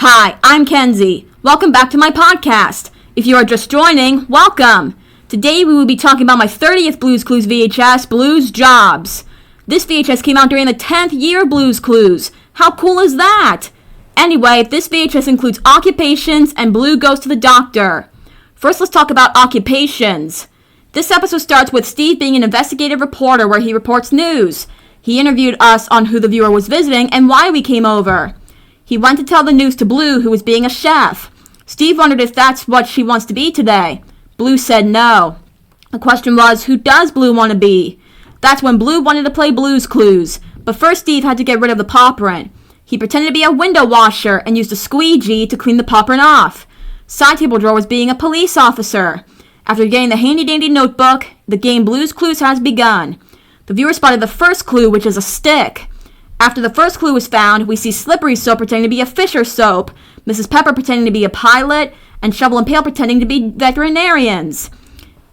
Hi, I'm Kenzie. Welcome back to my podcast. If you are just joining, welcome. Today we will be talking about my 30th Blues Clues VHS, Blues Jobs. This VHS came out during the 10th year of Blues Clues. How cool is that? Anyway, this VHS includes occupations and Blue goes to the doctor. First, let's talk about occupations. This episode starts with Steve being an investigative reporter where he reports news. He interviewed us on who the viewer was visiting and why we came over. He went to tell the news to Blue, who was being a chef. Steve wondered if that's what she wants to be today. Blue said no. The question was, who does Blue want to be? That's when Blue wanted to play Blues Clues. But first Steve had to get rid of the paw print. He pretended to be a window washer and used a squeegee to clean the paw print off. Side table drawer was being a police officer. After getting the handy-dandy notebook, the game Blues Clues has begun. The viewer spotted the first clue, which is a stick. After the first clue was found, we see Slippery Soap pretending to be a Fisher soap, Mrs. Pepper pretending to be a pilot, and Shovel and Pail pretending to be veterinarians.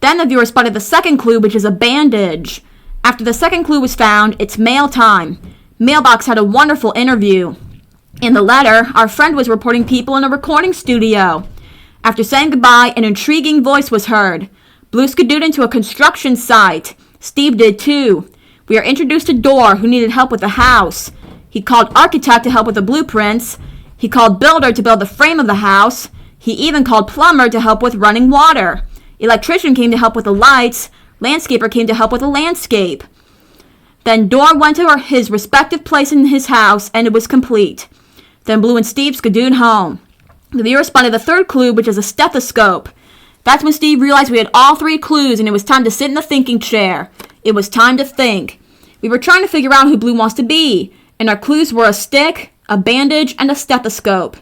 Then the viewer spotted the second clue, which is a bandage. After the second clue was found, it's mail time. Mailbox had a wonderful interview. In the letter, our friend was reporting people in a recording studio. After saying goodbye, an intriguing voice was heard. Blue scooted into a construction site. Steve did too. We are introduced to Dorr, who needed help with the house. He called architect to help with the blueprints. He called builder to build the frame of the house. He even called plumber to help with running water. Electrician came to help with the lights. Landscaper came to help with the landscape. Then Dorr went to his respective place in his house, and it was complete. Then Blue and Steve skidooed home. The viewer spotted the third clue, which is a stethoscope. That's when Steve realized we had all three clues, and it was time to sit in the thinking chair. It was time to think. We were trying to figure out who Blue wants to be, and our clues were a stick, a bandage, and a stethoscope.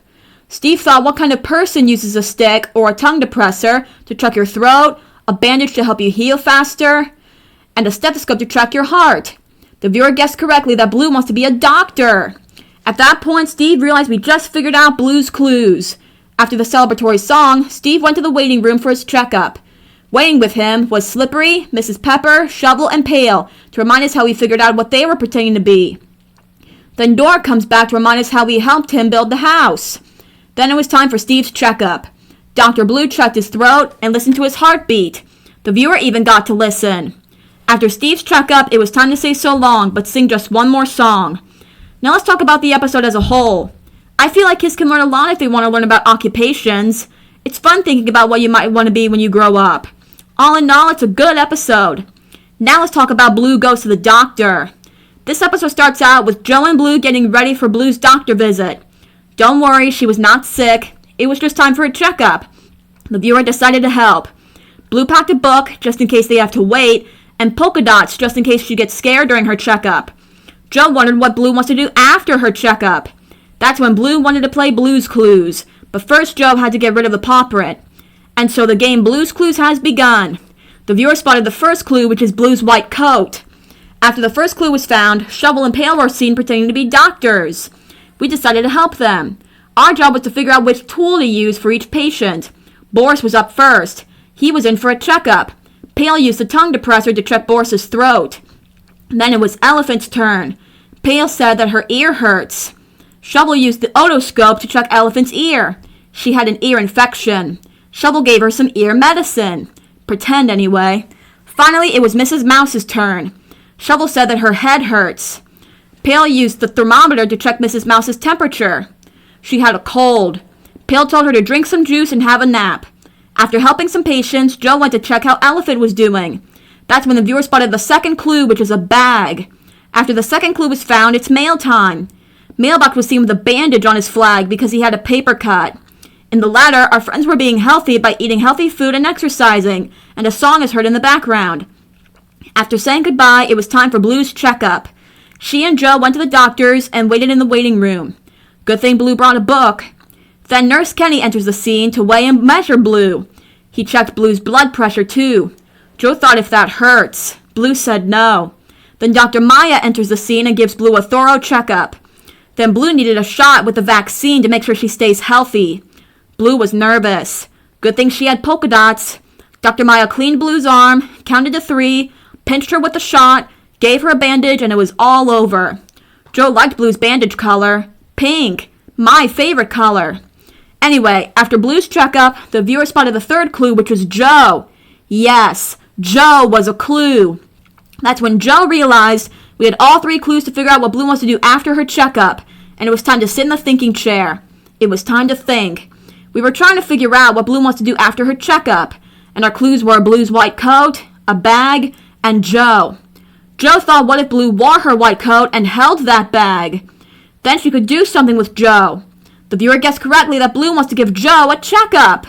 Steve thought what kind of person uses a stick or a tongue depressor to check your throat, a bandage to help you heal faster, and a stethoscope to track your heart. The viewer guessed correctly that Blue wants to be a doctor. At that point, Steve realized we just figured out Blue's clues. After the celebratory song, Steve went to the waiting room for his checkup. Waiting with him was Slippery, Mrs. Pepper, Shovel, and Pail to remind us how we figured out what they were pretending to be. Then Dorr comes back to remind us how we helped him build the house. Then it was time for Steve's checkup. Dr. Blue checked his throat and listened to his heartbeat. The viewer even got to listen. After Steve's checkup, it was time to say so long, but sing just one more song. Now let's talk about the episode as a whole. I feel like kids can learn a lot if they want to learn about occupations. It's fun thinking about what you might want to be when you grow up. All in all, it's a good episode. Now let's talk about Blue Goes to the Doctor. This episode starts out with Joe and Blue getting ready for Blue's doctor visit. Don't worry, she was not sick. It was just time for a checkup. The viewer decided to help. Blue packed a book, just in case they have to wait, and polka dots, just in case she gets scared during her checkup. Joe wondered what Blue wants to do after her checkup. That's when Blue wanted to play Blues Clues. But first, Joe had to get rid of the paw print. And so the game Blues Clues has begun. The viewer spotted the first clue, which is Blue's white coat. After the first clue was found, Shovel and Pail were seen pretending to be doctors. We decided to help them. Our job was to figure out which tool to use for each patient. Boris was up first. He was in for a checkup. Pail used the tongue depressor to check Boris's throat. Then it was Elephant's turn. Pail said that her ear hurts. Shovel used the otoscope to check Elephant's ear. She had an ear infection. Shovel gave her some ear medicine. Pretend, anyway. Finally, it was Mrs. Mouse's turn. Shovel said that her head hurts. Pail used the thermometer to check Mrs. Mouse's temperature. She had a cold. Pail told her to drink some juice and have a nap. After helping some patients, Joe went to check how Elephant was doing. That's when the viewer spotted the second clue, which is a bag. After the second clue was found, it's mail time. Mailbox was seen with a bandage on his flag because he had a paper cut. In the latter, our friends were being healthy by eating healthy food and exercising, and a song is heard in the background. After saying goodbye, it was time for Blue's checkup. She and Joe went to the doctor's and waited in the waiting room. Good thing Blue brought a book. Then Nurse Kenny enters the scene to weigh and measure Blue. He checked Blue's blood pressure, too. Joe thought if that hurts. Blue said no. Then Dr. Maya enters the scene and gives Blue a thorough checkup. Then Blue needed a shot with the vaccine to make sure she stays healthy. Blue was nervous. Good thing she had polka dots. Dr. Maya cleaned Blue's arm, counted to 3, pinched her with the shot, gave her a bandage, and it was all over. Joe liked Blue's bandage color. Pink. My favorite color. Anyway, after Blue's checkup, the viewer spotted the third clue, which was Joe. Yes, Joe was a clue. That's when Joe realized we had all 3 clues to figure out what Blue wants to do after her checkup, and it was time to sit in the thinking chair. It was time to think. We were trying to figure out what Blue wants to do after her checkup, and our clues were Blue's white coat, a bag, and Joe. Joe thought, what if Blue wore her white coat and held that bag? Then she could do something with Joe. The viewer guessed correctly that Blue wants to give Joe a checkup.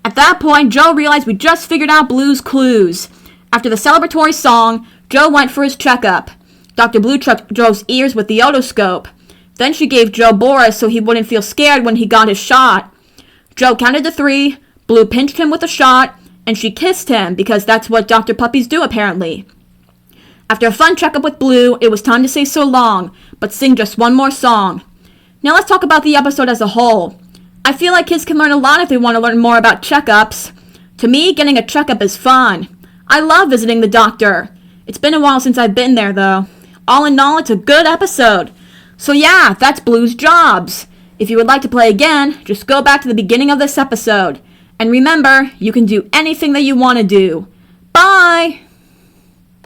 At that point, Joe realized we just figured out Blue's clues. After the celebratory song, Joe went for his checkup. Dr. Blue checked Joe's ears with the otoscope. Then she gave Joe Boris so he wouldn't feel scared when he got his shot. Joe counted to 3, Blue pinched him with a shot, and she kissed him because that's what Dr. Puppies do apparently. After a fun checkup with Blue, it was time to say so long, but sing just one more song. Now let's talk about the episode as a whole. I feel like kids can learn a lot if they want to learn more about checkups. To me, getting a checkup is fun. I love visiting the doctor. It's been a while since I've been there though. All in all, it's a good episode. So yeah, that's Blue's Jobs. If you would like to play again, just go back to the beginning of this episode. And remember, you can do anything that you want to do. Bye!